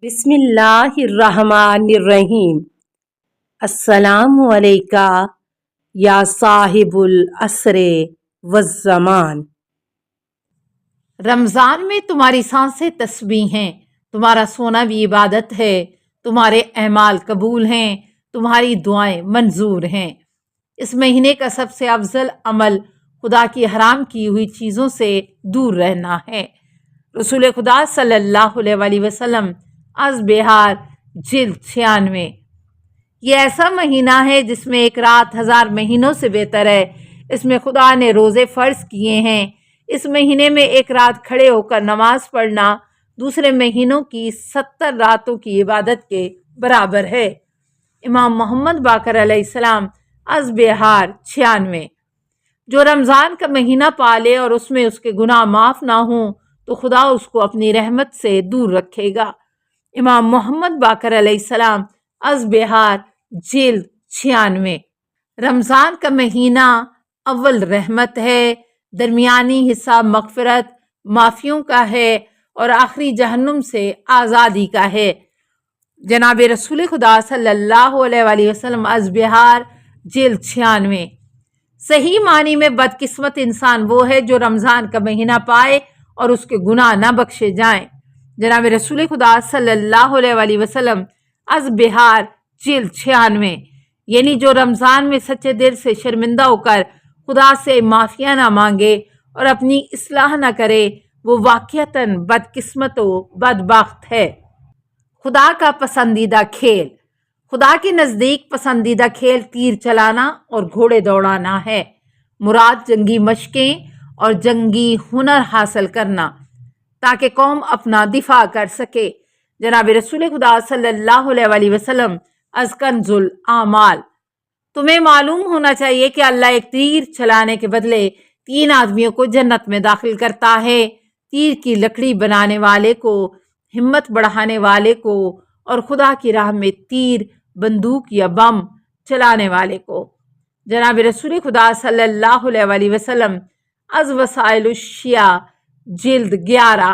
بسم اللہ الرحمن الرحیم۔ السلام علیکہ یا صاحب العصر والزمان۔ رمضان میں تمہاری سانسیں تسبیح ہیں، تمہارا سونا بھی عبادت ہے، تمہارے اعمال قبول ہیں، تمہاری دعائیں منظور ہیں۔ اس مہینے کا سب سے افضل عمل خدا کی حرام کی ہوئی چیزوں سے دور رہنا ہے۔ رسول خدا صلی اللہ علیہ وسلم از بہار جلد 96۔ یہ ایسا مہینہ ہے جس میں ایک رات 1000 مہینوں سے بہتر ہے۔ اس میں خدا نے روزے فرض کیے ہیں۔ اس مہینے میں ایک رات کھڑے ہو کر نماز پڑھنا دوسرے مہینوں کی 70 راتوں کی عبادت کے برابر ہے۔ امام محمد باقر علیہ السلام از بہار 96۔ جو رمضان کا مہینہ پالے اور اس میں اس کے گناہ معاف نہ ہوں تو خدا اس کو اپنی رحمت سے دور رکھے گا۔ امام محمد باقر علیہ السلام از بہار جلد 96۔ رمضان کا مہینہ اول رحمت ہے، درمیانی حصہ مغفرت معافیوں کا ہے اور آخری جہنم سے آزادی کا ہے۔ جناب رسول خدا صلی اللہ علیہ وسلم از بہار جلد 96۔ صحیح معنی میں بدقسمت انسان وہ ہے جو رمضان کا مہینہ پائے اور اس کے گناہ نہ بخشے جائیں۔ جناب رسول خدا صلی اللہ علیہ وسلم از بہار جلد 96۔ یعنی جو رمضان میں سچے دل سے شرمندہ ہو کر خدا سے معافیاں نہ مانگے اور اپنی اصلاح نہ کرے وہ واقعتاً بدقسمت و بدبخت ہے۔ خدا کا پسندیدہ کھیل۔ خدا کے نزدیک پسندیدہ کھیل تیر چلانا اور گھوڑے دوڑانا ہے۔ مراد جنگی مشقیں اور جنگی ہنر حاصل کرنا تاکہ قوم اپنا دفاع کر سکے۔ جناب رسول خدا صلی اللہ علیہ وسلم از کنز الاعمال۔ تمہیں معلوم ہونا چاہیے کہ اللہ ایک تیر چلانے کے بدلے 3 آدمیوں کو جنت میں داخل کرتا ہے، تیر کی لکڑی بنانے والے کو، ہمت بڑھانے والے کو اور خدا کی راہ میں تیر، بندوق یا بم چلانے والے کو۔ جناب رسول خدا صلی اللہ علیہ وسلم از وسائل الشیعہ جلد 11۔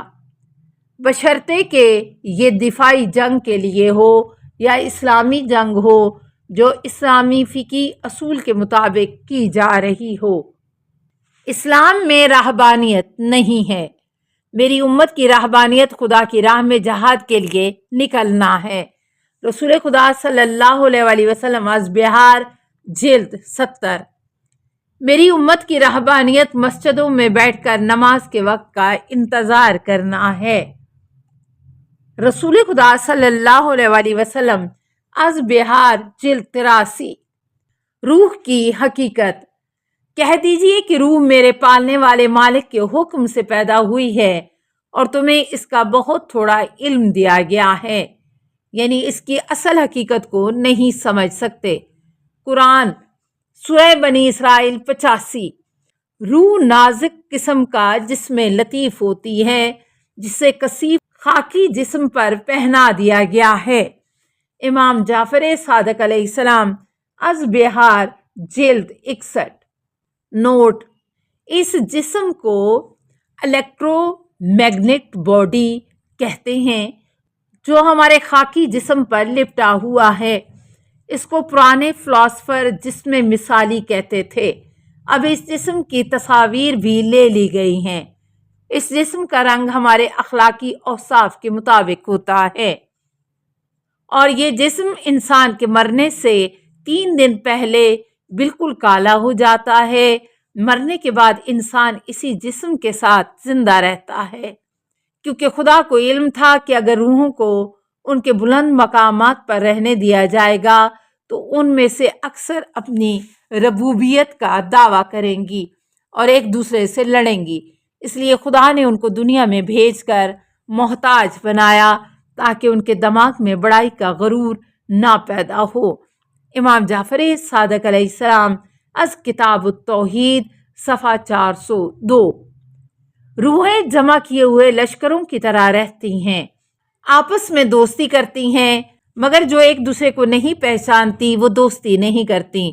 بشرطے کہ یہ دفاعی جنگ کے لیے ہو یا اسلامی جنگ ہو جو اسلامی فقہی اصول کے مطابق کی جا رہی ہو۔ اسلام میں رہبانیت نہیں ہے۔ میری امت کی رہبانیت خدا کی راہ میں جہاد کے لیے نکلنا ہے۔ رسول خدا صلی اللہ علیہ وسلم از بہار جلد 70۔ میری امت کی رہبانیت مسجدوں میں بیٹھ کر نماز کے وقت کا انتظار کرنا ہے۔ رسول خدا صلی اللہ علیہ وسلم از بہار جلد 83۔ روح کی حقیقت۔ کہہ دیجئے کہ روح میرے پالنے والے مالک کے حکم سے پیدا ہوئی ہے اور تمہیں اس کا بہت تھوڑا علم دیا گیا ہے، یعنی اس کی اصل حقیقت کو نہیں سمجھ سکتے۔ قرآن سورہ بنی اسرائیل 85۔ روح نازک قسم کا جسم لطیف ہوتی ہے جسے کثیف خاکی جسم پر پہنا دیا گیا ہے۔ امام جعفر صادق علیہ السلام از بہار جلد 61۔ نوٹ: اس جسم کو الیکٹرو میگنیٹ باڈی کہتے ہیں جو ہمارے خاکی جسم پر لپٹا ہوا ہے۔ اس کو پرانے فلاسفر جسم مثالی کہتے تھے۔ اب اس جسم کی تصاویر بھی لے لی گئی ہیں۔ اس جسم کا رنگ ہمارے اخلاقی اوصاف کے مطابق ہوتا ہے اور یہ جسم انسان کے مرنے سے 3 دن پہلے بالکل کالا ہو جاتا ہے۔ مرنے کے بعد انسان اسی جسم کے ساتھ زندہ رہتا ہے، کیونکہ خدا کو علم تھا کہ اگر روحوں کو ان کے بلند مقامات پر رہنے دیا جائے گا تو ان میں سے اکثر اپنی ربوبیت کا دعویٰ کریں گی اور ایک دوسرے سے لڑیں گی۔ اس لیے خدا نے ان کو دنیا میں بھیج کر محتاج بنایا تاکہ ان کے دماغ میں بڑائی کا غرور نہ پیدا ہو۔ امام جعفر صادق علیہ السلام از کتاب التوحید صفحہ 402۔ روحیں جمع کیے ہوئے لشکروں کی طرح رہتی ہیں، آپس میں دوستی کرتی ہیں، مگر جو ایک دوسرے کو نہیں پہچانتی وہ دوستی نہیں کرتی۔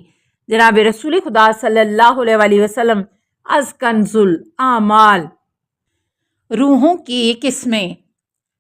جناب رسول خدا صلی اللہ علیہ وسلم از کنز الاعمال۔ روحوں کی قسمیں۔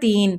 3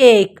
1।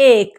1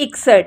61।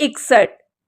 61।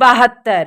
72।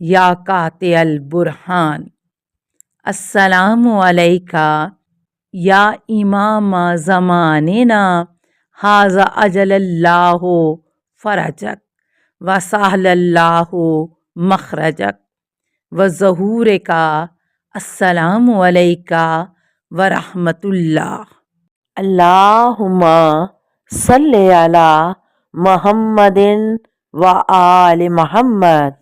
یا قاطع البرہان۔ السلام علیکہ یا امام زماننا، ھذا اجل اللہ فرجک وسہل اللہ مخرجک وظہور کا۔ السلام علیکہ ورحمۃ اللہ۔ اللہم صلی علی محمد و آل محمد